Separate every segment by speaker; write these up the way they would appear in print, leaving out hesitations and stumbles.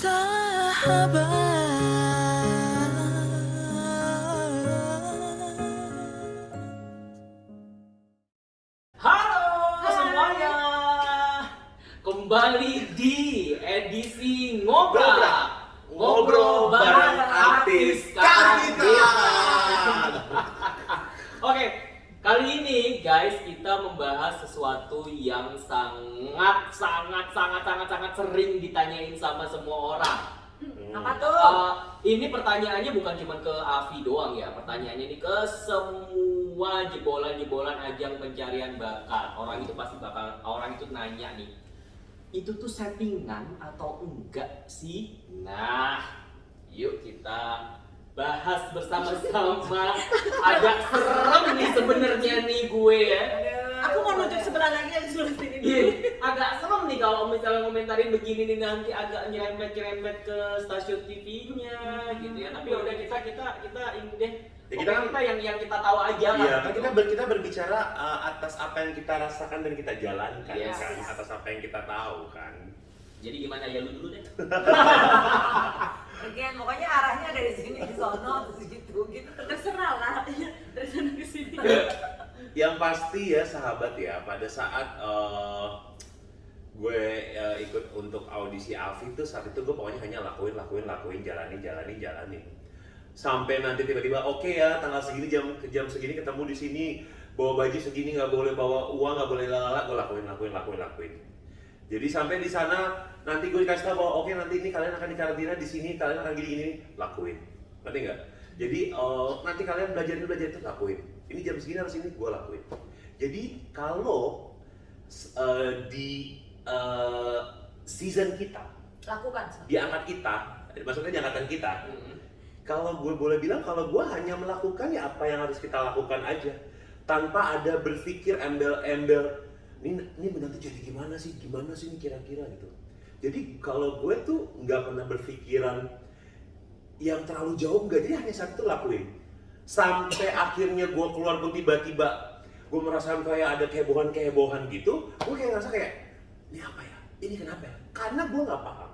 Speaker 1: Halo semuanya, kembali di edisi Ngobrol bareng artis Karita. Oke, kali ini guys kita membahas sesuatu yang sangat sering ditanyain sama semua orang.
Speaker 2: Apa tuh?
Speaker 1: Ini pertanyaannya bukan cuma ke Avi doang ya, pertanyaannya ini ke semua jebolan ajang pencarian bakat. Orang itu nanya nih, itu tuh settingan atau enggak sih? Nah, yuk kita bahas bersama-sama. Agak serem nih sebenarnya nih gue ya.
Speaker 2: Aku mau nunjuk sebelah lagi yang sudah sini.
Speaker 1: Iya, agak serem nih kalau misalnya komentarin begini nih, nanti agak nyerempet ke stasiun TV-nya gitu ya. Tapi udah kita ini deh.
Speaker 3: Ya,
Speaker 1: kita yang kita tahu aja kan.
Speaker 3: Iya,
Speaker 1: gitu.
Speaker 3: kita berbicara atas apa yang kita rasakan dan kita jalankan
Speaker 1: Yes.
Speaker 3: kan, atas apa yang kita tahu kan.
Speaker 1: Jadi gimana ya, lu dulu deh.
Speaker 2: Bagian pokoknya arahnya dari sini ke sono terus gitu terserah lah dari sana ke sini.
Speaker 3: Yang pasti ya sahabat ya, pada saat gue ikut untuk audisi Avi tuh, saat itu gue pokoknya hanya lakuin, jalanin. Sampai nanti tiba-tiba oke ya, tanggal segini jam segini ketemu di sini, bawa baju segini, nggak boleh bawa uang, nggak boleh lalala, gue lakuin. Jadi sampai di sana nanti gue dikasih tahu bahwa oke, nanti ini kalian akan dikarantina di sini, kalian akan gini, lakuin. Ngerti nggak? Jadi nanti kalian belajar itu, lakuin. Ini jam segini harus ini, gue lakuin. Jadi kalau di season kita,
Speaker 2: Lakukan.
Speaker 3: di angkat kita, maksudnya di angkatan kita, kalau gue boleh bilang, kalau gue hanya melakukan ya apa yang harus kita lakukan aja, tanpa ada berpikir embel-embel. Ini nanti jadi gimana sih ini kira-kira gitu. Jadi kalau gue tuh nggak pernah berpikiran yang terlalu jauh, nggak, jadi hanya saat itu lakuin. Sampai akhirnya gue keluar pun tiba-tiba gue merasakan kayak ada kehebohan gitu, gue kayak ngerasa kayak, ini apa ya? Ini kenapa ya? Karena gue nggak paham.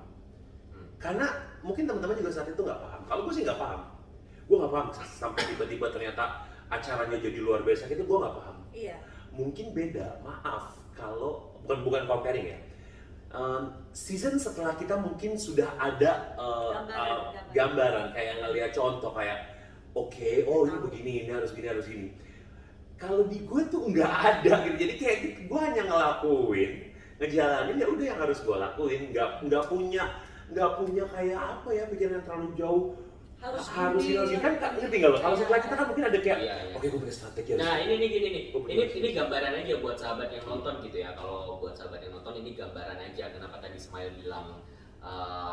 Speaker 3: Karena mungkin teman-teman juga saat itu nggak paham. Kalau gue sih nggak paham. Gue nggak paham sampai tiba-tiba ternyata acaranya jadi luar biasa gitu, gue nggak paham.
Speaker 2: Iya.
Speaker 3: Mungkin beda, maaf kalau bukan comparing ya. Season setelah kita mungkin sudah ada gambaran kayak ngeliat contoh kayak oke, oh ini begini, ini harus gini. Kalau di gue tuh nggak ada gitu. Jadi kayak gitu, gue hanya ngejalanin ya udah yang harus gue lakuin. Nggak punya kayak apa ya, pikiran yang terlalu jauh. Harus ini kan ngerti nggak lo? Kalau setelah kita kan mungkin ada kayak oke, gue punya strategi.
Speaker 1: Nah ini gambaran aja buat sahabat yang nonton gitu ya. Kalau buat sahabat yang nonton ini gambaran aja kenapa tadi Smile bilang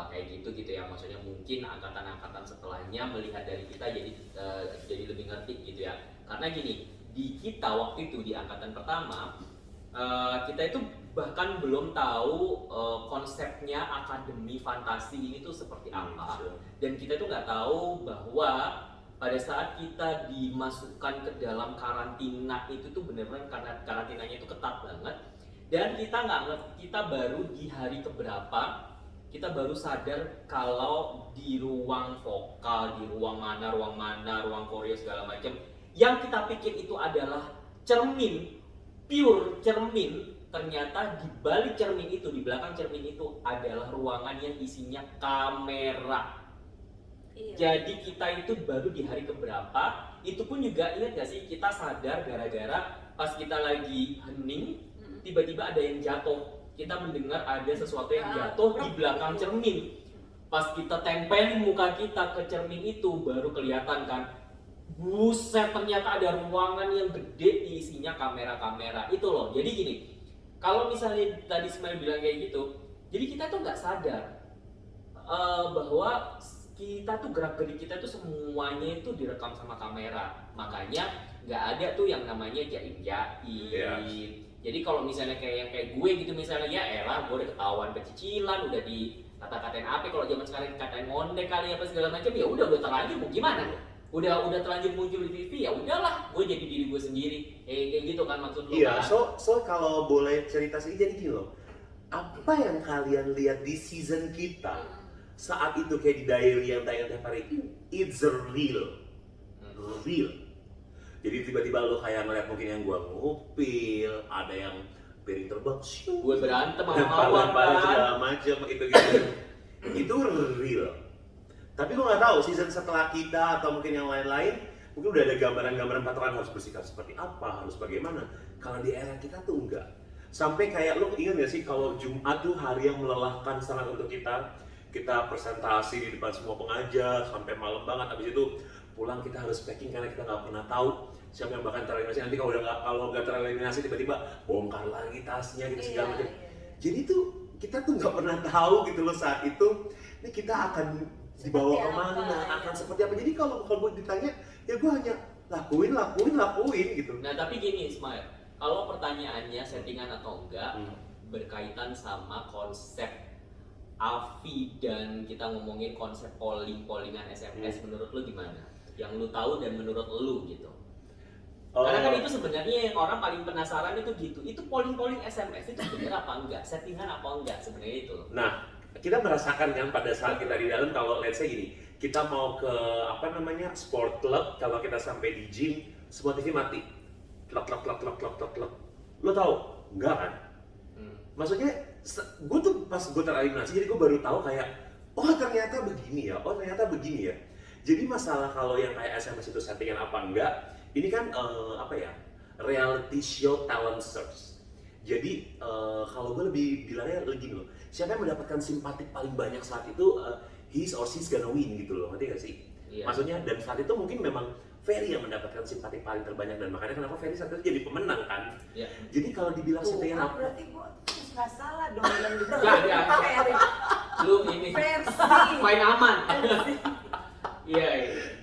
Speaker 1: kayak gitu ya. Maksudnya mungkin angkatan setelahnya melihat dari kita jadi lebih ngerti gitu ya. Karena gini, di kita waktu itu di angkatan pertama kita itu bahkan belum tahu konsepnya akademi fantasi ini tuh seperti apa, dan kita tuh nggak tahu bahwa pada saat kita dimasukkan ke dalam karantina itu tuh bener-bener karena karantinanya itu ketat banget, dan kita nggak ngerti, kita baru di hari keberapa kita baru sadar kalau di ruang vokal, di ruang mana, ruang koreo segala macam, yang kita pikir itu adalah cermin, pure cermin, ternyata di balik cermin itu, di belakang cermin itu adalah ruangan yang isinya kamera.
Speaker 2: Iya.
Speaker 1: Jadi kita itu baru di hari keberapa, itu pun juga ingat gak sih, kita sadar gara-gara pas kita lagi hening, tiba-tiba ada yang jatuh. Kita mendengar ada sesuatu yang jatuh di belakang cermin. Pas kita tempelin muka kita ke cermin itu, baru kelihatan kan, buset, ternyata ada ruangan yang gede isinya kamera-kamera. Itu loh, jadi gini, kalau misalnya tadi Smile bilang kayak gitu, jadi kita tuh nggak sadar bahwa kita tuh gerak-gerik kita tuh semuanya itu direkam sama kamera. Makanya nggak ada tuh yang namanya jaim-jaim. Jadi kalau misalnya kayak gue gitu misalnya, ya elah gue udah ketahuan pecicilan, udah dikata-katain apa, kalau zaman sekarang katain ngondek kali apa segala macam, ya udah terlanjur, mau gimana? Udah terlanjur muncul di TV, ya udahlah, gue jadi diri gue sendiri. Kayak gitu kan maksud lu.
Speaker 3: Iya,
Speaker 1: kan?
Speaker 3: so kalau boleh cerita sedikit jadi gini loh. Apa yang kalian lihat di season kita saat itu kayak di diary yang tayang tiap hari, it's real. Jadi tiba-tiba lo kayak ngeliat mungkin yang gua ngupil, ada yang piring terbang,
Speaker 1: Gue berantem sama
Speaker 3: palan
Speaker 1: mawar
Speaker 3: segala macam gitu. Itu real. Tapi gue nggak tahu season setelah kita atau mungkin yang lain-lain mungkin udah ada gambaran-gambaran patokan harus bersikap seperti apa, harus bagaimana. Kalau di era kita tuh enggak. Sampai kayak lo ingat gak sih kalau Jumat tuh hari yang melelahkan sangat untuk kita. Kita presentasi di depan semua pengajar sampai malam banget. Habis itu pulang kita harus packing karena kita nggak pernah tahu siapa yang bakal tereliminasi. Nanti kalau nggak tereliminasi tiba-tiba bongkar lagi tasnya gitu segala macam. Jadi tuh kita tuh nggak pernah tahu gitu loh saat itu. Ini kita akan dibawa kemana, akan seperti apa. Jadi kalau gue ditanya, ya gue hanya lakuin gitu.
Speaker 1: Nah tapi gini Ismail, kalau pertanyaannya settingan atau enggak berkaitan sama konsep Avi dan kita ngomongin konsep pollingan SMS, menurut lu gimana? Yang lu tahu dan menurut lu gitu. Karena kan itu sebenarnya yang orang paling penasaran itu gitu. Itu polling SMS itu benar apa enggak? Settingan apa enggak sebenarnya itu.
Speaker 3: Nah, kita merasakan kan pada saat kita di dalam, kalau let's say gini, kita mau ke sport club, kalau kita sampai di gym, semua TV mati. Klok. Lo tahu? Enggak kan? Maksudnya, gue tuh pas gue tereliminasi, jadi gue baru tahu kayak, oh ternyata begini ya. Jadi masalah kalau yang kayak SMS itu settingan apa enggak, ini kan reality show talent search. Jadi kalau gue lebih bilangnya lagi loh, siapa yang mendapatkan simpatik paling banyak saat itu, he's or she's gonna win gitu loh, ngerti gak sih?
Speaker 1: Iya.
Speaker 3: Maksudnya dan saat itu mungkin memang Ferry yang mendapatkan simpatik paling terbanyak dan makanya kenapa Ferry saat itu jadi pemenang kan?
Speaker 1: Iya.
Speaker 3: Jadi kalau dibilang settingan apa?
Speaker 2: Berarti gua nggak salah dong bilang gitu.
Speaker 1: Enggak. Lu ini
Speaker 2: Versi.
Speaker 1: main aman. Iya.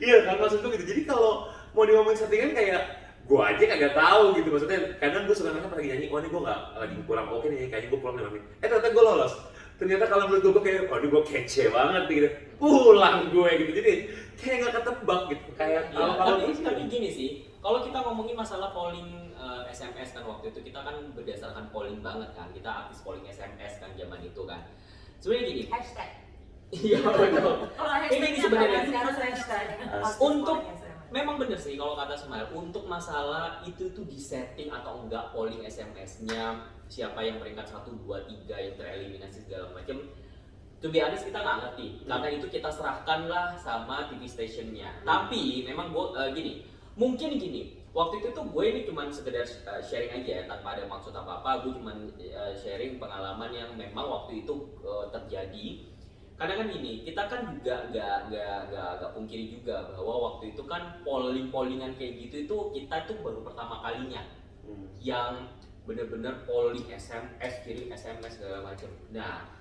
Speaker 3: Iya kan maksud gue gitu. Jadi kalau mau diomongin settingan kayak gue aja kagak tahu gitu, maksudnya kadang gue suka ngerasa pas lagi nyanyi, oh ini gue nggak lagi kurang oke nih, kayaknya gue pulang 5 menit. Ternyata gue lolos. Ternyata kalau menurut gue kayak, oh ini gue kece banget gitu. Pulang gue gitu. Jadi kayak nggak ketebak gitu. Kayak
Speaker 1: tapi gini sih, kalau kita ngomongin masalah polling SMS kan waktu itu kita kan berdasarkan polling banget kan. Kita aktif polling SMS kan zaman itu kan. Sebenarnya gini.
Speaker 2: Hashtag.
Speaker 1: Iya betul.
Speaker 2: Kalau
Speaker 1: Ini sebenarnya
Speaker 2: harus hashtag.
Speaker 1: untuk memang bener sih kalau kata Smile, untuk masalah itu tuh disetting atau enggak polling SMS-nya, siapa yang peringkat 1, 2, 3 yang tereliminasi segala macam. To be honest kita nggak ngerti, karena itu kita serahkan lah sama TV stationnya. Tapi memang gue mungkin gini, waktu itu tuh gue ini cuman sekedar sharing aja ya, tanpa ada maksud apa-apa. Gue cuman sharing pengalaman yang memang waktu itu terjadi. Karena kan gini, kita kan juga nggak pungkiri juga bahwa waktu itu kan pollingan kayak gitu itu kita tuh baru pertama kalinya yang bener-bener polling SMS, kirim SMS segala macam. Nah,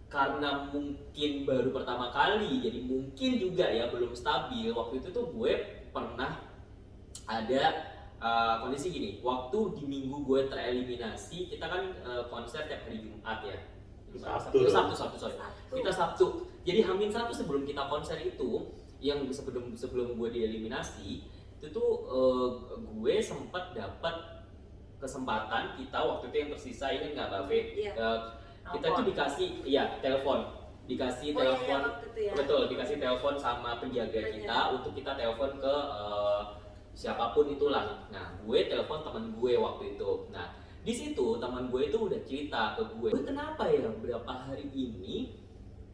Speaker 1: karena mungkin baru pertama kali, jadi mungkin juga ya belum stabil. Waktu itu tuh gue pernah ada kondisi gini, waktu di minggu gue tereliminasi, kita kan konser tiap hari Jumat ya. Sabtu. Kita Sabtu. Jadi Hamin 1 sebelum kita konser itu, yang sebelum gue dieliminasi, itu tuh gue sempat dapat kesempatan kita waktu itu yang tersisa ini nggak Mbak Fe? Kita tuh dikasih telepon. Dikasih telepon. Betul, dikasih telepon sama penjaga kita untuk kita telepon ke siapapun itulah. Nah, gue telepon teman gue waktu itu. Nah, di situ teman gue itu udah cerita ke gue, kenapa ya berapa hari ini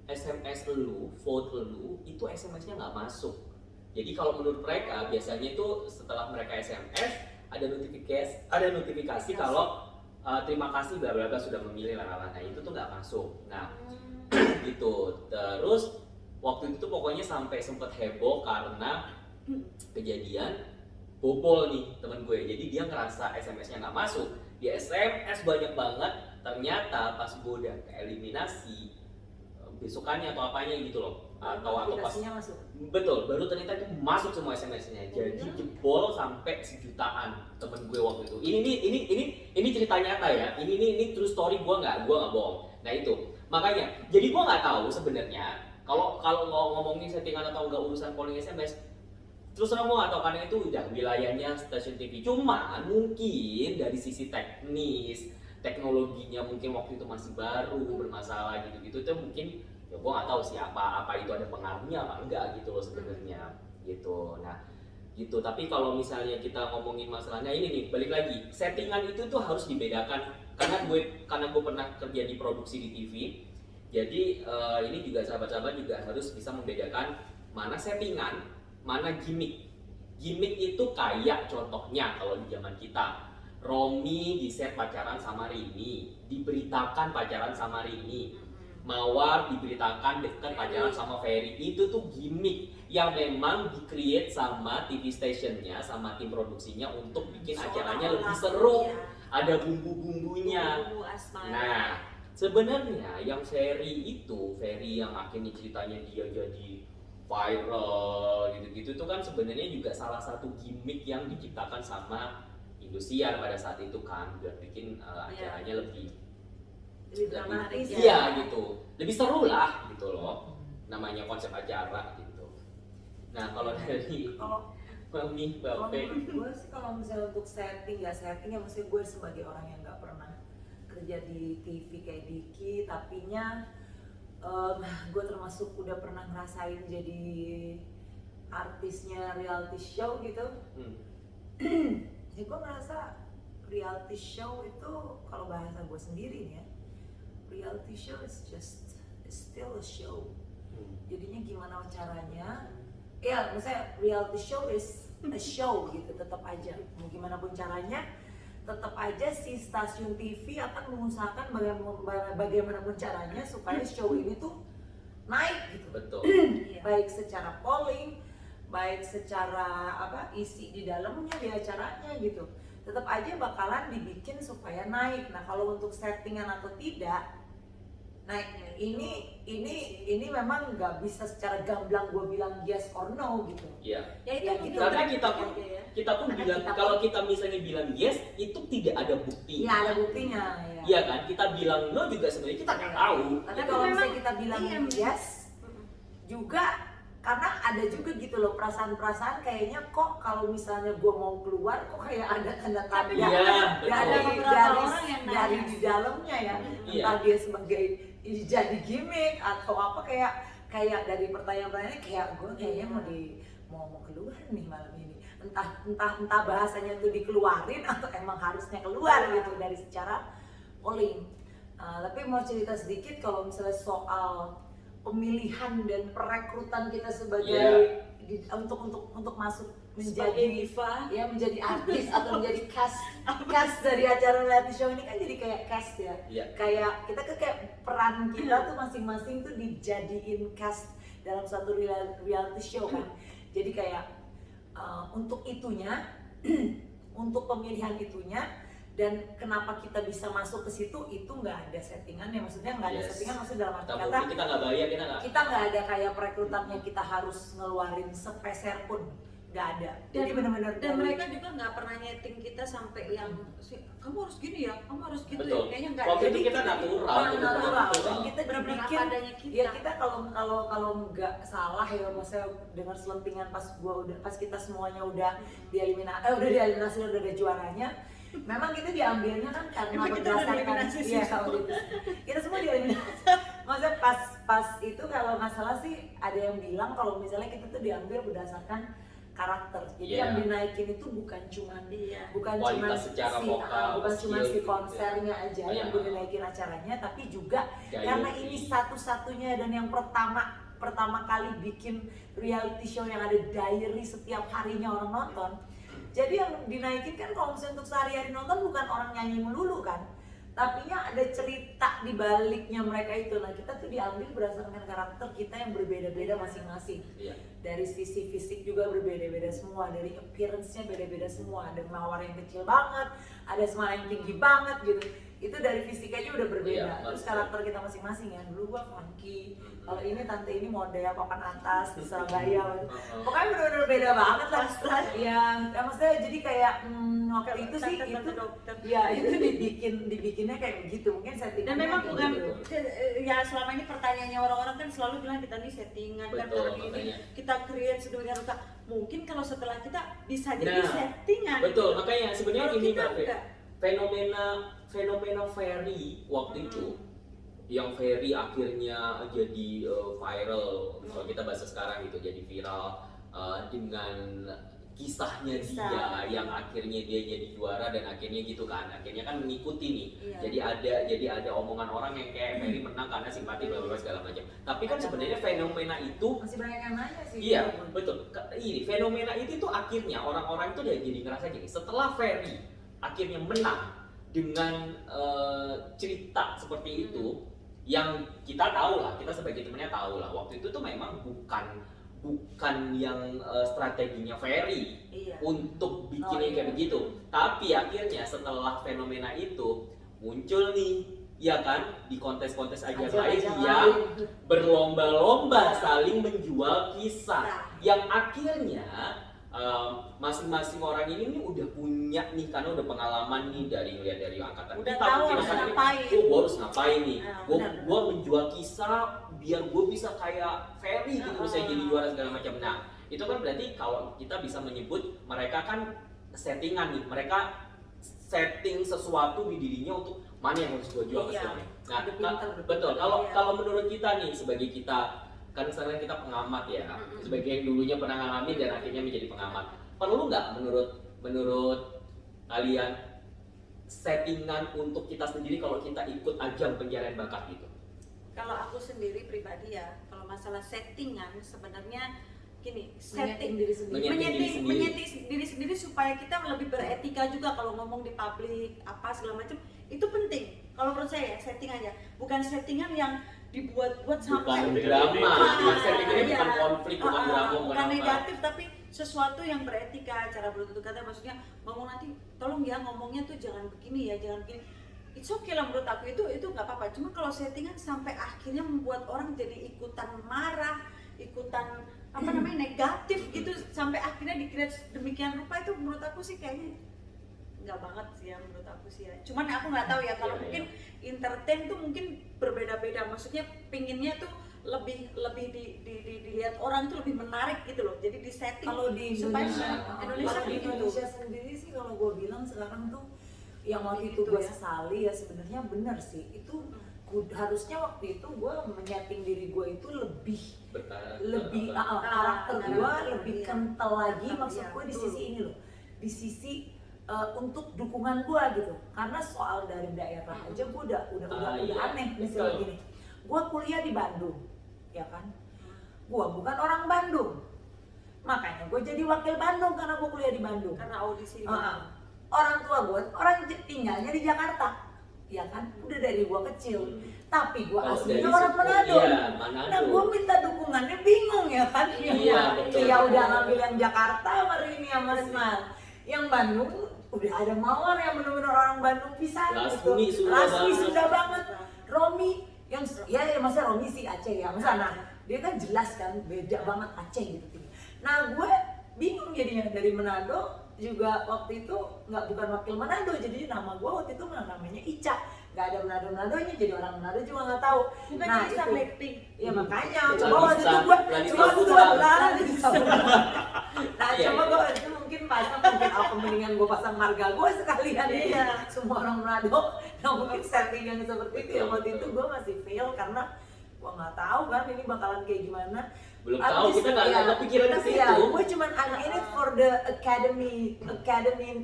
Speaker 1: SMS lu, vote lu itu SMS-nya nggak masuk. Jadi kalau menurut mereka biasanya itu setelah mereka SMS ada notifikasi kalau terima kasih bla bla bla sudah memilih lala. Nah itu tuh nggak masuk. Nah gitu. Terus waktu itu tuh pokoknya sampai sempet heboh karena kejadian bobol nih temen gue. Jadi dia ngerasa SMS-nya nggak masuk. Dia SMS banyak banget, ternyata pas gue udah keeliminasi besokannya atau apanya gitu loh, atau pas
Speaker 2: masuk.
Speaker 1: Betul, baru ternyata itu masuk semua SMS-nya. Jadi jebol sampai 1 jutaan temen gue waktu itu. Ini cerita nyata ya. Ini true story, gue nggak bohong. Nah itu makanya, jadi gue nggak tahu sebenarnya kalau ngomongin settingan atau nggak urusan polling SMS. Terus terang gue nggak tahu karena itu udah wilayahnya stasiun TV. Cuma mungkin dari sisi teknis, teknologinya mungkin waktu itu masih baru bermasalah gitu-gitu. Itu mungkin Ya gue nggak tahu sih apa itu ada pengaruhnya apa enggak gitu loh sebenarnya gitu. Nah gitu, tapi kalau misalnya kita ngomongin masalahnya ini nih, balik lagi settingan itu tuh harus dibedakan karena gue pernah kerja di produksi di TV. Jadi ini juga sahabat-sahabat juga harus bisa membedakan mana settingan, mana gimmick. Gimmick itu kayak contohnya kalau di zaman kita, Romi di set pacaran sama Rini, diberitakan pacaran sama Rini. Mawar diberitakan deket pacaran sama Ferry. Itu tuh gimmick yang memang di-create sama TV stationnya, sama tim produksinya untuk bikin acaranya lebih seru. Ada bumbu-bumbunya.
Speaker 2: Bumbu asmara.
Speaker 1: Nah, sebenarnya yang Ferry yang akhirnya ceritanya dia jadi viral gitu-gitu itu kan sebenarnya juga salah satu gimmick yang diciptakan sama Indosiar pada saat itu kan, biar bikin acaranya lebih
Speaker 2: dramatis
Speaker 1: iya gitu, lebih seru lah gitu loh, namanya konsep acara gitu. Nah kalau dari Mami,
Speaker 2: Kalau
Speaker 1: Bape,
Speaker 2: menurut gue sih kalau misalnya untuk setting ya maksudnya gue sebagai orang yang nggak pernah kerja di TV kayak Diki, tapinya gue termasuk udah pernah ngerasain jadi artisnya reality show gitu. Ya gue ngerasa reality show itu kalau bahasa gue sendiri nih ya, reality show is still a show. Jadinya gimana caranya? Ya, misalnya reality show is a show gitu, tetap aja. Mau gimana pun caranya, tetap aja si stasiun TV akan mengusahakan bagaimanapun caranya supaya show ini tuh naik gitu.
Speaker 1: betul.
Speaker 2: Baik secara polling, baik secara isi di dalamnya di acaranya gitu. Tetap aja bakalan dibikin supaya naik. Nah, kalau untuk settingan atau tidak, nah ini memang nggak bisa secara gamblang gue bilang yes or no gitu.
Speaker 1: Iya.
Speaker 2: Ya itu gitu.
Speaker 1: Karena kita pun
Speaker 2: Karena
Speaker 1: bilang
Speaker 2: kita
Speaker 1: kalau kita misalnya bilang yes itu tidak ada bukti.
Speaker 2: Ya ada buktinya ya.
Speaker 1: Iya kan, kita bilang no juga sebenarnya kita nggak tahu.
Speaker 2: Tapi kalau misalnya kita bilang yes juga, karena ada juga gitu loh perasaan-perasaan kayaknya kok kalau misalnya gue mau keluar kok kayak ada tanda tanda
Speaker 1: Iya,
Speaker 2: dari di dalamnya ya. Entah dia sebagai jadi gimmick atau apa, kayak dari pertanyaan-pertanyaannya kayak gue kayaknya mau keluar nih malam ini. Entah bahasanya tuh dikeluarin atau emang harusnya keluar gitu dari secara polling. Tapi mau cerita sedikit kalau misalnya soal pemilihan dan perekrutan kita sebagai untuk masuk menjadi
Speaker 4: diva,
Speaker 2: ya menjadi artis atau menjadi cast dari acara reality show ini kan jadi kayak cast ya. Kayak kita kayak peran kita tuh masing-masing tuh dijadiin cast dalam satu reality show kan. Jadi kayak untuk itunya untuk pemilihan itunya dan kenapa kita bisa masuk ke situ itu nggak ada settingannya, maksudnya nggak ada settingan, maksudnya dalam arti kata
Speaker 1: kita nggak bayar, kita nggak
Speaker 2: ada kayak perekrutannya kita harus ngeluarin sepeser pun, nggak ada. Jadi benar-benar
Speaker 4: dan mereka juga nggak pernah nyeting kita sampai yang kamu harus gini ya, kamu harus gitu.
Speaker 1: Betul.
Speaker 4: Ya, kayaknya nggak.
Speaker 1: Waktu itu kita natural.
Speaker 2: Dan kita
Speaker 4: benar-benar
Speaker 2: dibikin
Speaker 4: adanya kita.
Speaker 2: ya kita kalau nggak salah ya, maksudnya dengar selentingan pas kita semuanya udah dieliminasi udah ada juaranya. Memang kita diambilnya kan karena berdasarkan kita semua dieliminasi. Maksudnya pas itu kalau nggak salah sih ada yang bilang kalau misalnya kita tuh diambil berdasarkan karakter. Jadi yang dinaikin itu bukan cuma si konsernya aja yang dinaikin acaranya, tapi juga karena ini satu-satunya dan yang pertama kali bikin reality show yang ada diary setiap harinya orang nonton. Jadi yang dinaikin kan kalau misalnya untuk sehari-hari nonton bukan orang nyanyi melulu kan, tapinya ada cerita di baliknya mereka itu. Nah kita tuh diambil berdasarkan karakter kita yang berbeda-beda masing-masing. Dari sisi fisik juga berbeda-beda semua, dari appearance-nya beda-beda semua. Ada Mawar yang kecil banget, ada Smile yang tinggi banget gitu. Itu dari fisik aja udah berbeda. Terus karakter kita masing-masing ya. Dulu gua funky, kalau ini tante ini model papan atas di Surabaya. Pokoknya benar-benar beda banget lah. Ya maksudnya jadi kayak waktu itu sih itu dibikinnya kayak begitu. Mungkin settingan.
Speaker 4: Dan memang bukan ya selama ini pertanyaannya orang-orang kan selalu bilang kita nih settingan kan karena ini kita create sedemikian rupa. Mungkin kalau setelah kita bisa jadi settingan.
Speaker 1: Betul, makanya sebenarnya ini fenomena Ferry waktu yang Ferry akhirnya jadi viral, kalau kita bahasa sekarang gitu, jadi viral dengan kisahnya
Speaker 4: Kisah.
Speaker 1: dia yang akhirnya dia jadi juara dan akhirnya gitu kan, akhirnya kan mengikuti nih.
Speaker 4: Iya.
Speaker 1: Jadi ada omongan orang yang kayak Ferry menang karena simpati bla bla segala macam. Tapi kan sebenarnya fenomena itu
Speaker 2: Masih banyak yang nanya sih.
Speaker 1: iya, betul. Ini fenomena itu tuh akhirnya orang-orang itu jadi ngerasa gini, setelah Ferry akhirnya menang dengan cerita seperti itu, yang kita tahu lah, kita sebagai temennya tahu lah, waktu itu tuh memang bukan yang strateginya Ferry
Speaker 4: Iya.
Speaker 1: untuk bikin
Speaker 2: Oh,
Speaker 1: yang kayak
Speaker 2: iya.
Speaker 1: begitu. Tapi akhirnya setelah fenomena itu muncul nih, ya kan, di kontes-kontes aja lain
Speaker 2: Ajang-ajang
Speaker 1: yang
Speaker 2: lain.
Speaker 1: berlomba-lomba saling menjual kisah
Speaker 4: Nah.
Speaker 1: yang akhirnya masing-masing orang ini nih udah punya nih, karena udah pengalaman nih dari ngeliat dari angkatan
Speaker 4: Udah
Speaker 1: kita,
Speaker 4: tahu
Speaker 1: mungkin
Speaker 4: harus
Speaker 1: angkatan ini,
Speaker 4: ngapain.
Speaker 1: gua harus ngapain nih,
Speaker 4: Nah,
Speaker 2: benar.
Speaker 1: gua menjual kisah biar gue bisa kayak Ferry gitu, bisa jadi juara segala macam. Nah itu kan berarti kalau kita bisa menyebut mereka kan settingan nih, mereka setting sesuatu di dirinya untuk mana yang harus gue jual ke
Speaker 4: Iya.
Speaker 1: semuanya. Nah,
Speaker 2: Udah pintar, udah
Speaker 1: betul.
Speaker 2: pintar.
Speaker 1: Kalau
Speaker 4: Iya.
Speaker 1: kalau menurut kita nih sebagai kita, kan sekarang kita pengamat ya, sebagai yang dulunya pernah ngalamin dan akhirnya menjadi pengamat, perlu nggak menurut kalian settingan untuk kita sendiri kalau kita ikut ajang pencarian bakat gitu?
Speaker 4: Kalau aku sendiri pribadi ya, kalau masalah settingan sebenarnya gini,
Speaker 2: Menyeting diri sendiri.
Speaker 1: Menyeting diri sendiri.
Speaker 4: menyeting diri sendiri supaya kita lebih beretika juga kalau ngomong di publik apa segala macam, itu penting. Kalau menurut saya ya, setting aja, bukan settingan yang dibuat-buat sampai
Speaker 1: Bukan drama,
Speaker 3: Ah,
Speaker 1: settingannya
Speaker 4: iya.
Speaker 1: bukan konflik, bukan drama, bukan
Speaker 4: bukan
Speaker 1: apa.
Speaker 4: negatif, tapi sesuatu yang beretika, cara bertutur kata, maksudnya ngomong nanti tolong ya ngomongnya tuh jangan begini ya, jangan begini. It's okay lah menurut aku, itu nggak apa-apa. Cuma kalau settingan sampai akhirnya membuat orang jadi ikutan marah, ikutan apa namanya negatif gitu, sampai akhirnya dikira demikian rupa, itu menurut aku sih kayaknya nggak banget sih ya, menurut aku sih ya. Cuman aku nggak tahu ya, kalau
Speaker 1: Iya,
Speaker 4: mungkin entertain tuh mungkin berbeda-beda. Maksudnya pinginnya tuh lebih dilihat orang itu lebih menarik gitu loh. Jadi di setting
Speaker 2: Kalau di
Speaker 4: supaya
Speaker 2: Indonesia,
Speaker 4: Indonesia
Speaker 2: kalau di
Speaker 4: begitu.
Speaker 2: Indonesia sendiri sih, kalau gue bilang sekarang tuh yang waktu itu
Speaker 4: Gitu
Speaker 2: gue
Speaker 4: ya.
Speaker 2: sesali ya, sebenarnya benar sih itu. Harusnya waktu itu gue menyeting diri gue itu lebih karakter gue lebih
Speaker 4: iya.
Speaker 2: kental lagi,
Speaker 4: Kental,
Speaker 2: maksud
Speaker 4: iya,
Speaker 2: gue di
Speaker 4: betul.
Speaker 2: sisi ini loh, di sisi untuk dukungan gue gitu, karena soal dari daerah aja gue udah
Speaker 1: Iya,
Speaker 2: aneh. Misalnya
Speaker 1: betul.
Speaker 2: gini, gue kuliah di Bandung ya kan, gue bukan orang Bandung, makanya gue jadi wakil Bandung karena gue kuliah di Bandung.
Speaker 4: Karena audisi di
Speaker 2: Orang tua gue orang tinggalnya di Jakarta, ya kan, udah dari gue kecil. Tapi gue
Speaker 1: Kalau
Speaker 2: aslinya
Speaker 1: dari
Speaker 2: orang
Speaker 1: situ,
Speaker 2: Manado.
Speaker 1: iya, Manado.
Speaker 2: Nah gue minta dukungannya bingung ya kan.
Speaker 1: Iya, betul.
Speaker 2: Ya udah ngambil yang Jakarta sama ini sama Smart. Yang Bandung udah ada Mawar yang bener-bener orang Bandung pisan gitu.
Speaker 1: Lasmi, Sunda
Speaker 2: Lasmi
Speaker 1: banget.
Speaker 2: Sunda banget. Romi yang ya masa Romi sih Aceh ya, masa nah dia kan jelas kan beda banget Aceh gitu. Nah gue bingung jadinya, dari Manado juga waktu itu bukan wakil Manado, jadi nama gue waktu itu namanya Ica, nggak ada Manado-Manadonya, jadi orang Manado juga nggak tahu.
Speaker 4: Bukan
Speaker 2: Nah
Speaker 4: bisa
Speaker 2: itu
Speaker 4: Blackpink.
Speaker 2: ya makanya
Speaker 1: Lalisa,
Speaker 2: coba waktu itu gue
Speaker 1: Lalisa Putra.
Speaker 2: nah
Speaker 1: Iya,
Speaker 2: coba
Speaker 1: iya.
Speaker 2: gue waktu itu mungkin apa mendingan gue pasang marga gue sekalian
Speaker 4: Iya.
Speaker 2: semua orang Manado. Nah mungkin setting yang seperti itu ya, waktu itu gue masih fail karena gue nggak tahu kan ini bakalan kayak gimana.
Speaker 1: Belum tahu, kita nggak kepikiran ke
Speaker 2: Tapi
Speaker 1: situ.
Speaker 2: ya, gue cuman I'm in it for the academy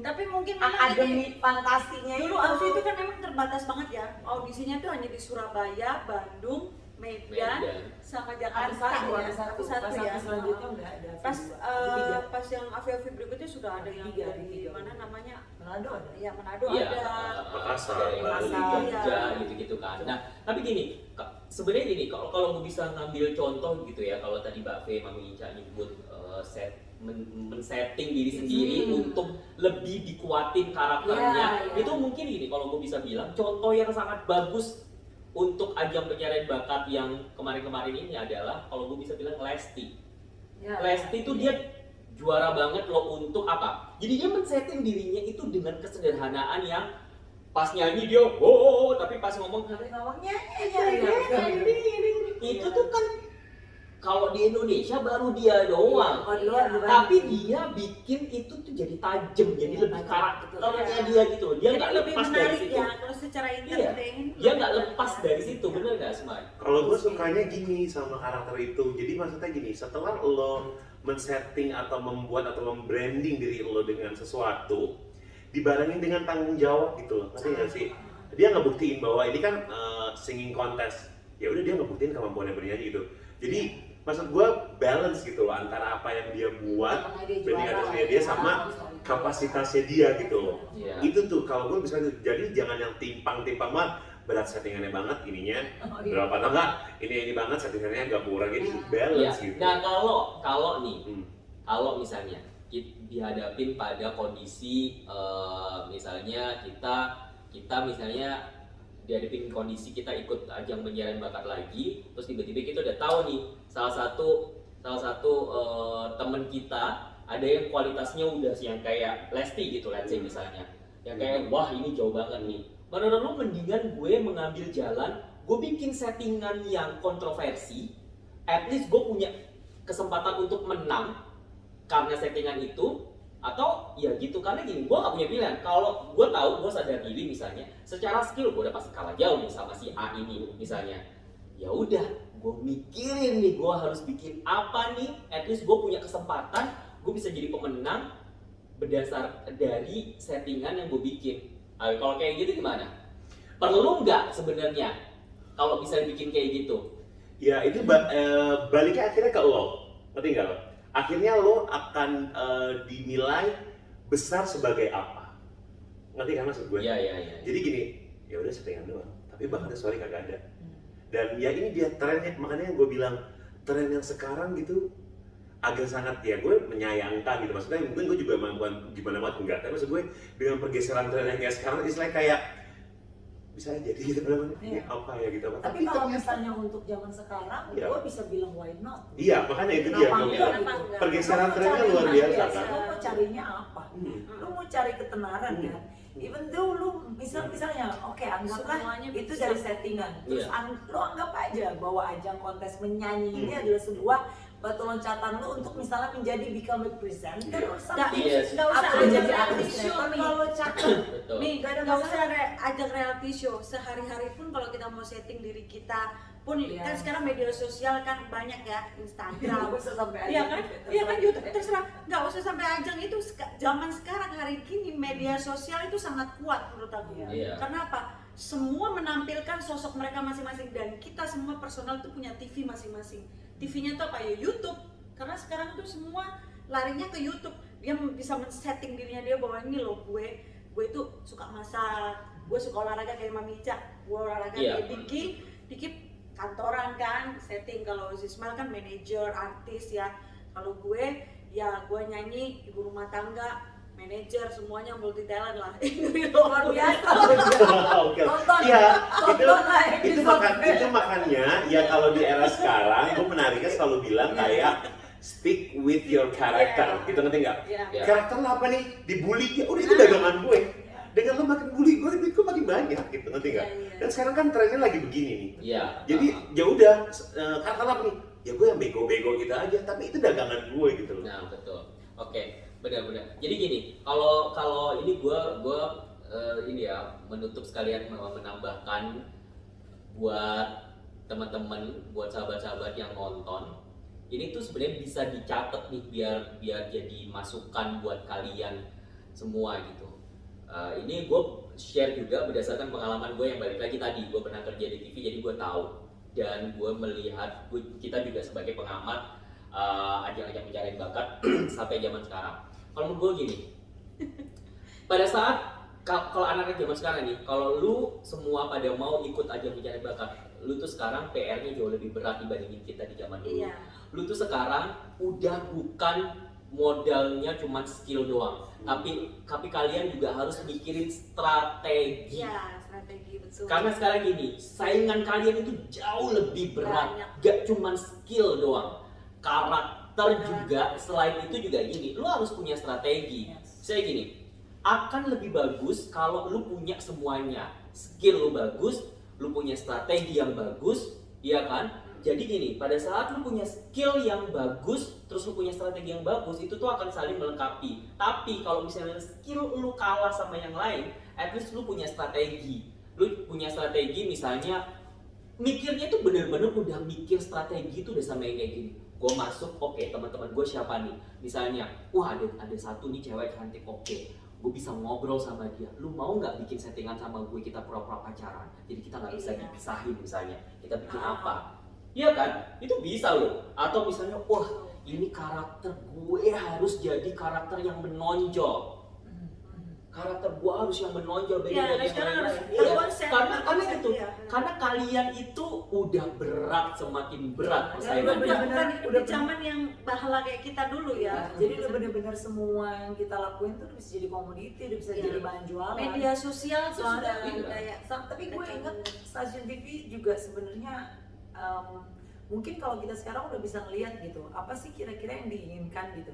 Speaker 4: Tapi mungkin memang ini
Speaker 2: akademi fantasinya
Speaker 4: dulu Alfi itu kan memang terbatas banget ya. Audisinya tuh hanya di Surabaya, Bandung, Medan, sama Jakarta ya.
Speaker 2: satu
Speaker 4: Satu ya.
Speaker 2: selanjutnya udah ada
Speaker 4: Pas
Speaker 2: tiga.
Speaker 4: pas yang Afi berikutnya sudah ada yang
Speaker 2: Tiga,
Speaker 4: dari
Speaker 2: tiga.
Speaker 4: mana namanya?
Speaker 2: Manado ada.
Speaker 4: Ya Manado
Speaker 1: Iya,
Speaker 4: ada.
Speaker 3: Makassar,
Speaker 1: dari
Speaker 2: Makassar,
Speaker 1: Jogja
Speaker 4: iya.
Speaker 1: gitu-gitu kan. Nah, tapi gini, sebenarnya gini, kalau mau bisa ngambil contoh gitu ya, kalau tadi Mbak Fe, Mami Ica nyebut men-setting diri sendiri untuk lebih dikuatin karakternya,
Speaker 2: Iya, iya.
Speaker 1: itu mungkin gini, kalau gue bisa bilang contoh yang sangat bagus untuk ajang pencarian bakat yang kemarin-kemarin ini adalah kalau gue bisa bilang Lesti.
Speaker 2: Ya,
Speaker 1: Lesti itu dia juara banget loh untuk apa? Jadi dia men-setting dirinya itu dengan kesederhanaan yang pas nyanyi dia tapi pas ngomong
Speaker 2: tapi ngomongnya
Speaker 1: itu tuh kan kalau di Indonesia baru dia doang.
Speaker 2: Oh, di luar
Speaker 4: Iya.
Speaker 2: juga
Speaker 1: Tapi
Speaker 2: banyak.
Speaker 1: dia bikin itu tuh jadi tajam, jadi
Speaker 2: Iya,
Speaker 1: lebih
Speaker 2: tajam,
Speaker 1: karakternya
Speaker 4: betul.
Speaker 1: dia gitu. Dia
Speaker 4: Jadi
Speaker 1: nggak
Speaker 4: lebih
Speaker 1: lepas dari
Speaker 4: menarik
Speaker 1: situ.
Speaker 4: ya kalau secara entertain.
Speaker 1: Dia nggak lepas dari situ, bener nggak Smart?
Speaker 3: Kalau gue sukanya gini sama karakter itu, jadi maksudnya gini, setelah lo men-setting atau membuat atau membranding diri lo dengan sesuatu, dibarengin dengan tanggung jawab gitu loh, ngerti nggak sih? Dia ngebuktiin bahwa ini kan singing contest, ya udah dia ngebuktiin kemampuannya bernyanyi gitu. Jadi maksud gue balance gitu loh antara apa yang dia buat,
Speaker 2: Makanya dia
Speaker 3: branding
Speaker 2: juara,
Speaker 3: atasnya dia sama kapasitasnya dia gitu loh.
Speaker 1: Iya.
Speaker 3: Itu tuh kalau gue bisa jadi jangan yang timpang-timpang banget, berat settingannya banget ininya
Speaker 2: Oh, iya.
Speaker 3: berapa atau enggak ini banget settingannya agak kurang, jadi
Speaker 2: Iya.
Speaker 3: balance
Speaker 1: Iya.
Speaker 3: gitu.
Speaker 1: Nah kalau nih,
Speaker 3: Hmm.
Speaker 1: kalau misalnya dihadapin pada kondisi misalnya kita misalnya dihadapin kondisi kita ikut ajang pencarian bakat lagi, terus tiba-tiba kita udah tahu nih salah satu temen kita ada yang kualitasnya udah yang kayak Lesti gitu, let's say misalnya, yang kayak wah ini jauh banget nih. Menurut lu mendingan gue mengambil jalan, gue bikin settingan yang kontroversi, at least gue punya kesempatan untuk menang karena settingan itu, atau ya gitu, karena gini, gue gak punya pilihan. Kalau gue tahu, gue sadar diri misalnya, secara skill gue udah pasti kalah jauh nih sama si A ini misalnya, ya udah gue mikirin nih gue harus bikin apa nih, at least gue punya kesempatan gue bisa jadi pemenang berdasar dari settingan yang gue bikin. Kalau kayak gitu gimana? Perlu nggak sebenarnya kalau bisa bikin kayak gitu?
Speaker 3: Ya itu baliknya akhirnya ke lo, ngerti nggak lo? Akhirnya lo akan dinilai besar sebagai apa? Ngerti kan maksud gue?
Speaker 1: Iya.
Speaker 3: Jadi gini, ya udah settingan doang, tapi bakatnya sorry kagak ada. Dan ya ini dia trennya, makanya gue bilang tren yang sekarang gitu agak sangat, ya gue menyayangkan gitu. Maksudnya mungkin gue juga bukan gimana banget, enggak, tapi maksud gue dengan pergeseran tren yang kayak sekarang istilahnya kayak bisa aja jadi gitu bener-bener, ini
Speaker 2: Iya.
Speaker 3: apa ya gitu.
Speaker 2: Tapi kalau misalnya untuk zaman sekarang,
Speaker 3: Iya.
Speaker 2: gue bisa bilang why not?
Speaker 3: Iya, makanya itu dia
Speaker 2: Kenapa
Speaker 3: gue
Speaker 2: enggak
Speaker 3: bilang.
Speaker 4: Kenapa
Speaker 2: gitu?
Speaker 4: enggak?
Speaker 3: Pergeseran
Speaker 2: Lo mau
Speaker 3: trennya
Speaker 2: cari
Speaker 3: luar
Speaker 2: mana?
Speaker 3: biasa
Speaker 2: Yes,
Speaker 3: kan.
Speaker 2: Lo mau carinya apa?
Speaker 3: Hmm.
Speaker 2: Lo mau cari ketenaran kan? Even though lu misalnya, oke anggaplah
Speaker 4: Semuanya
Speaker 2: itu
Speaker 4: bisa.
Speaker 2: dari settingan. Terus
Speaker 1: Iya.
Speaker 2: lo anggap aja bahwa ajang kontes menyanyi ini adalah sebuah batu loncatan lo untuk misalnya menjadi become a presenter
Speaker 3: Iya.
Speaker 2: or
Speaker 4: Nggak,
Speaker 2: something.
Speaker 1: Iya.
Speaker 4: nggak usah
Speaker 2: Atau
Speaker 4: ajang
Speaker 2: jadi
Speaker 4: reality
Speaker 2: artis
Speaker 4: show
Speaker 2: sinetron
Speaker 4: nih.
Speaker 2: kalau cakep.
Speaker 1: Betul.
Speaker 4: Nih,
Speaker 2: Nggak ada
Speaker 4: nggak usah
Speaker 2: masalah.
Speaker 4: ajang reality show. Sehari-hari pun kalau kita mau setting diri kita pun,
Speaker 2: Iya.
Speaker 4: kan sekarang media sosial kan banyak ya, Instagram.
Speaker 2: Nggak usah sampai
Speaker 4: Iya
Speaker 2: ajang
Speaker 4: kan?
Speaker 2: gitu,
Speaker 4: Iya kan
Speaker 2: terserah.
Speaker 4: YouTube terserah. Nggak usah sampai ajang itu. Zaman sekarang hari ini media sosial itu sangat kuat menurut aku.
Speaker 1: Iya.
Speaker 4: Karena apa? Semua menampilkan sosok mereka masing-masing dan kita semua personal itu punya TV masing-masing. TV-nya tuh apa ya? YouTube. Karena sekarang tuh semua larinya ke YouTube. Dia bisa men-setting dirinya dia bahwa ini loh gue itu suka masak, gue suka olahraga kayak Mami Ica, gue olahraga
Speaker 1: Iya.
Speaker 4: kayak Diki kantoran kan, setting. Kalau si Ismail kan manajer, artis ya. Kalau gue ya gue nyanyi, ibu rumah tangga, manajer, semuanya multi talent lah. Ini luar biasa.
Speaker 3: Oke.
Speaker 2: Tonton.
Speaker 3: Iya,
Speaker 2: Tonton lah
Speaker 3: itu makanya ya kalau di era sekarang gue menariknya selalu bilang kayak stick with your character,
Speaker 4: Iya.
Speaker 3: gitu, ngerti nggak?
Speaker 4: Iya.
Speaker 1: Iya.
Speaker 3: Karakter lo apa nih? Dibully, ya udah itu dagangan gue. Dengan lo makin bully gue, duit gue makin banyak, gitu, ngerti nggak?
Speaker 4: Iya, iya.
Speaker 3: Dan sekarang kan trennya lagi begini nih.
Speaker 1: Iya.
Speaker 3: Jadi ya udah, karakter lo apa nih? Ya gue yang bego-bego gitu aja, tapi itu dagangan gue gitu loh.
Speaker 1: Nah, betul. Oke, benar-benar. Jadi gini, kalau ini gue ini ya menutup sekalian menambahkan buat teman-teman, buat sahabat-sahabat yang nonton. Ini tuh sebenarnya bisa dicatat nih biar jadi masukan buat kalian semua gitu. Ini gue share juga berdasarkan pengalaman gue yang balik lagi tadi, gue pernah kerja di TV jadi gue tahu, dan gue melihat kita juga sebagai pengamat ajang-ajang pencarian bakat sampai zaman sekarang. Kalau menurut gue gini, pada saat kalau anak-anak zaman sekarang nih, kalau lu semua pada mau ikut ajang pencarian bakat, lu tuh sekarang PR-nya jauh lebih berat dibandingin kita di zaman dulu.
Speaker 4: Iya.
Speaker 1: Lu tuh sekarang udah bukan modalnya cuma skill doang, tapi kalian juga harus mikirin strategi.
Speaker 4: Iya, strategi betul.
Speaker 1: Karena sekarang gini, saingan kalian itu jauh lebih berat,
Speaker 4: Banyak.
Speaker 1: gak cuma skill doang, karakter juga. Selain itu juga gini, lu harus punya strategi.
Speaker 2: Yes.
Speaker 1: Saya gini, akan lebih bagus kalau lu punya semuanya. Skill lu bagus, lu punya strategi yang bagus, iya kan? jadi gini, pada saat lu punya skill yang bagus, terus lu punya strategi yang bagus, itu tuh akan saling melengkapi. Tapi kalau misalnya skill lu kalah sama yang lain, at least lu punya strategi. Lu punya strategi misalnya, mikirnya tuh bener-bener udah mikir strategi tuh udah sama yang kayak gini. Gue masuk, oke, teman-teman gue siapa nih? Misalnya, wah ada satu nih cewek cantik, oke. Gue bisa ngobrol sama dia. Lu mau nggak bikin settingan sama gue, kita pura-pura pacaran? Jadi kita nggak bisa dipisahin misalnya. Kita bikin apa? Iya kan? Itu bisa loh. Atau misalnya, wah ini karakter gue harus jadi karakter yang menonjol. Karakter gue harus yang menonjol dari yang lain. Iya, karena itu, karena kalian itu udah berat, semakin berat persaingan.
Speaker 4: Udah zaman yang bahala kayak kita dulu ya.
Speaker 2: Jadi udah bener-bener semua yang kita lakuin tuh bisa jadi komoditi, udah bisa jadi bahan jualan.
Speaker 4: Media sosial tuh sudah kayak.
Speaker 2: Tapi gue inget stasiun TV juga sebenarnya mungkin kalau kita sekarang udah bisa ngeliat gitu, apa sih kira-kira yang diinginkan gitu.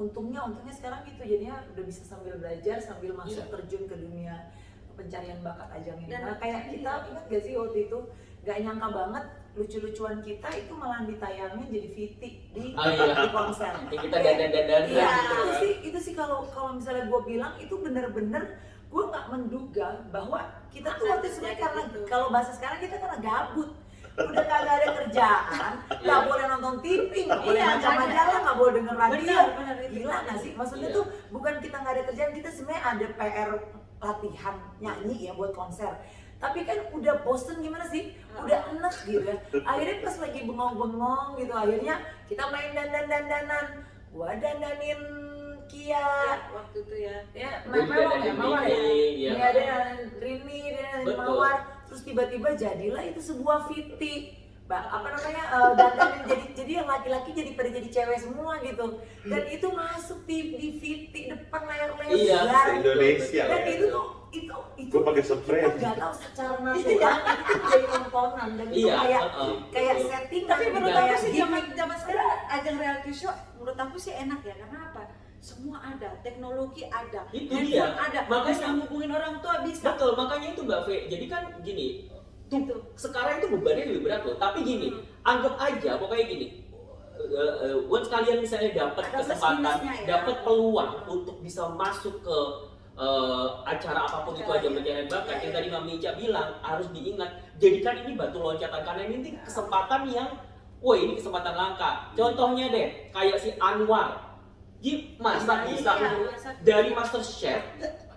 Speaker 2: Untungnya sekarang gitu, jadinya udah bisa sambil belajar, sambil masuk terjun ke dunia pencarian bakat ajang ini. Nah kayak kita ingat gak sih waktu itu, gak nyangka banget lucu-lucuan kita itu malah ditayangin jadi VT di konser.
Speaker 1: Kita dandan-dandan
Speaker 2: Iya, itu sih kalau misalnya gue bilang itu bener-bener gue nggak menduga bahwa kita tuh waktu itu sebenarnya karena kalau bahasa sekarang kita karena gabut. Udah kagak ada kerjaan, nggak boleh nonton TV, nggak boleh baca majalah, nggak boleh denger radio. Gila nggak sih? Maksudnya tuh bukan kita nggak ada kerjaan, kita sebenarnya ada PR latihan nyanyi ya buat konser. Tapi kan udah bosen gimana sih? Udah enak gitu ya. Akhirnya pas lagi bengong-bengong gitu, akhirnya kita main dandan-dandanan. Gua dandanin Kia
Speaker 4: waktu itu ya.
Speaker 2: Mawar ya. Iya ada Rini, dan Mawar. Terus tiba-tiba jadilah itu sebuah VT, dandan jadi yang laki-laki jadi pada jadi cewek semua gitu, dan itu masuk di VT depan layar lebar.
Speaker 3: Iya, Indonesia.
Speaker 2: Dan itu tuh
Speaker 3: gue pakai spray.
Speaker 2: Kita nggak tahu secara natural itu jadi tontonan dan itu kayak setting.
Speaker 4: Tapi menurut aku sih zaman sekarang ajang reality show menurut aku sih enak ya, karena apa? Semua ada, teknologi ada, handphone ada, makanya ngubungin orang tua bisa.
Speaker 1: Betul, makanya itu Mbak Fe. Jadi kan gini, sekarang itu bebannya lebih berat loh. Tapi gini, anggap aja pokoknya gini. Once kalian misalnya dapat kesempatan, dapat peluang untuk bisa masuk ke acara apapun itu aja pencarian bakat yang tadi Mbak Mica bilang, harus diingat. Jadikan ini batu loncatan karena ini kesempatan yang, wah ini kesempatan langka. Contohnya deh, kayak si Anwar. Masa bisa dari Master Chef,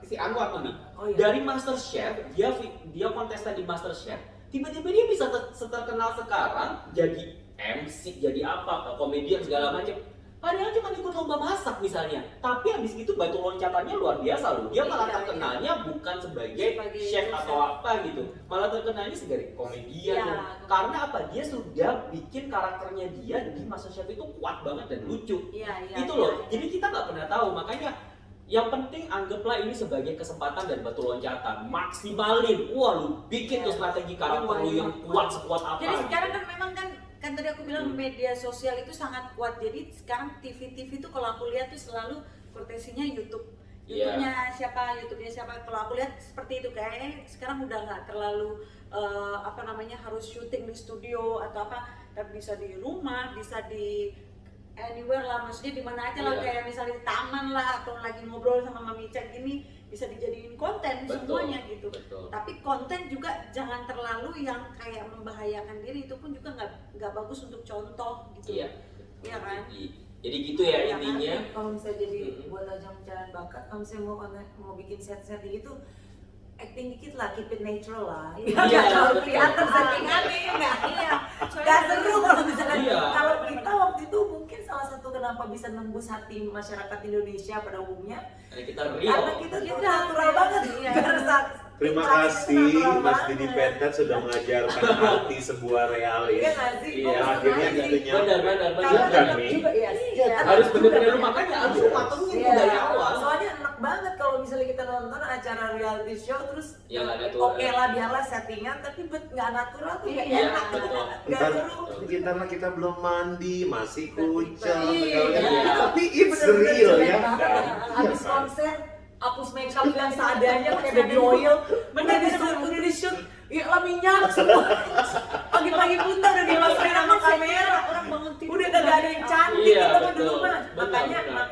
Speaker 1: si Anwar tuh nih, dari Master Chef dia kontestan di Master Chef, tiba-tiba dia bisa terkenal sekarang jadi MC, jadi apa, komedian segala macam. Padahal cuma ikut lomba masak misalnya, tapi habis itu batu loncatannya luar biasa loh. Dia malah terkenalnya bukan sebagai chef atau apa gitu, malah terkenalnya sebagai komedian loh. Karena apa? Dia sudah bikin karakternya dia di MasterChef itu kuat banget dan lucu. Itu loh. Jadi kita nggak pernah tahu, makanya yang penting anggaplah ini sebagai kesempatan dan batu loncatan. Maksimalin, wah lu bikin tuh strategi karakter lu yang kuat sekuat apa.
Speaker 4: Jadi sekarang kan memang kan tadi aku bilang media sosial itu sangat kuat. Jadi sekarang TV itu kalau aku lihat tuh selalu potensinya YouTube-nya siapa, kalau aku lihat seperti itu. Kayaknya sekarang udah nggak terlalu harus syuting di studio atau apa, tapi bisa di rumah, bisa di anywhere lah, maksudnya di mana aja lah, kayak misalnya di taman lah, atau lagi ngobrol sama Mami Chan gini, bisa dijadiin konten semuanya gitu. Tapi konten juga jangan terlalu yang kayak membahayakan diri, itu pun juga nggak bagus untuk contoh gitu. Iya kan?
Speaker 1: Jadi gitu ya intinya.
Speaker 2: Kalau misalnya jadi buat ajang pencarian bakat, kalau misalnya mau bikin set gitu, acting dikit lah, keep it natural lah. Kalau kelihatan settingannya nggak seru kalau misalnya. Kalau kita waktu itu mungkin salah satu kenapa bisa nembus hati masyarakat Indonesia pada umumnya, karena kita tuh natural banget.
Speaker 3: Terima kasih Mas Didi Petet sudah mengajarkan arti sebuah realis. Akhirnya gitu
Speaker 1: benar nih. Harus benar-benar, makanya harus matengin dari awal.
Speaker 2: Soalnya enak banget kalau misalnya kita nonton acara reality show terus oke lah biarlah settingan, tapi nggak natural tuh nggak enak.
Speaker 3: Karena kita belum mandi, masih kucel, tapi it's real ya.
Speaker 2: Habis konser hapus makeup yang seadanya pakai baby oil, udah di shoot, ya lah minyak semua. Pagi pagi buta udah dimasukin sama kamera.
Speaker 4: Orang bangun tidur.
Speaker 2: Udah kagak ada yang cantik
Speaker 1: Iya,
Speaker 2: kita mah
Speaker 1: betul.
Speaker 2: dulu mah.
Speaker 1: Benar,
Speaker 2: Makanya
Speaker 1: benar.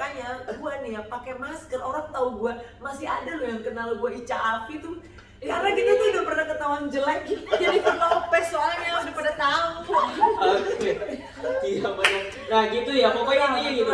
Speaker 2: gua nih ya pakai masker. Orang tahu gua masih ada loh yang kenal gua Ica Afi tuh. Karena kita tuh udah pernah ketahuan jelek gitu.
Speaker 4: Jennifer Lopez soalnya udah pada tahu.
Speaker 1: Oke. Iya benar. Nah gitu ya, pokoknya intinya gitu.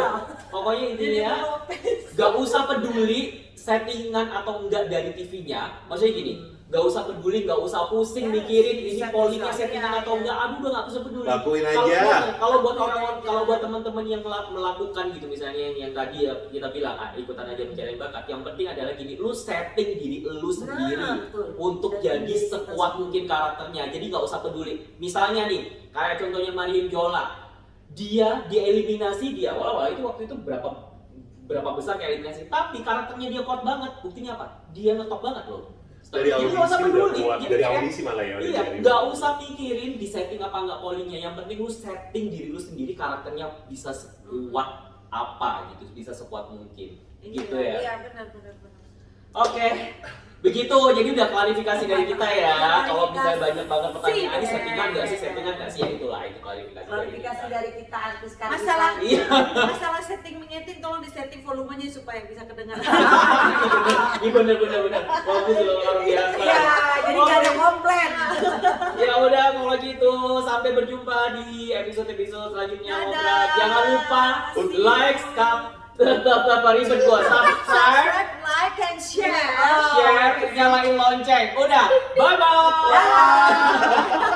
Speaker 1: Pokoknya intinya
Speaker 4: Jennifer Lopez.
Speaker 1: gak usah peduli settingan atau enggak dari TV-nya. Maksudnya gini, gak usah peduli, gak usah pusing mikirin ini pollingnya settingan atau enggak. Aduh udah gak usah peduli.
Speaker 3: Lakuin
Speaker 1: Kalau
Speaker 3: aja.
Speaker 1: kalau buat orang, kalau buat teman-teman yang melakukan gitu misalnya yang tadi ya kita bilang ikutan aja mencari bakat. Yang penting adalah gini, lu setting diri lu sendiri
Speaker 2: betul.
Speaker 1: untuk
Speaker 2: Setting
Speaker 1: jadi
Speaker 2: diri kita
Speaker 1: sekuat
Speaker 2: sendiri.
Speaker 1: mungkin karakternya. Jadi gak usah peduli. Misalnya nih, kayak contohnya Mariam Jola, dia dieliminasi dia awal-awal itu waktu itu berapa besar kayak eliminasi, tapi karakternya dia kuat banget. Buktinya apa? Dia ngetop banget loh.
Speaker 3: Dari
Speaker 1: Jadi
Speaker 3: audisi
Speaker 1: nggak usah
Speaker 3: udah
Speaker 1: peduli.
Speaker 3: kuat,
Speaker 1: Jadi
Speaker 3: dari
Speaker 1: kayak-
Speaker 3: audisi malah ya.
Speaker 1: Iya, nggak usah mikirin di setting apa nggak pollingnya. Yang penting lu setting diri lu sendiri, karakternya bisa sekuat apa gitu, bisa sekuat mungkin. Gitu ya.
Speaker 4: Iya benar.
Speaker 1: Oke, begitu. Jadi udah klarifikasi dari kita ya. Kalau misalnya banyak banget pertanyaan, ini settingan nggak sih, settingan nggak sih, ya itulah itu klarifikasi.
Speaker 2: Klarifikasi dari kita artis Kartika.
Speaker 4: Masalah
Speaker 1: Iya.
Speaker 4: masalah setting menyeting tolong disetting volumenya supaya bisa kedengaran.
Speaker 1: Ini bener-bener bagus loh, luar biasa.
Speaker 2: Iya, jadi nggak ada komplain.
Speaker 1: Ya udah kalau gitu sampai berjumpa di episode-episode selanjutnya.
Speaker 4: Dadah.
Speaker 1: Jangan lupa
Speaker 4: See
Speaker 1: like, apa ribet gua, subscribe,
Speaker 4: Subscribe, like, and share.
Speaker 1: share, nyalain lonceng. Udah, bye bye.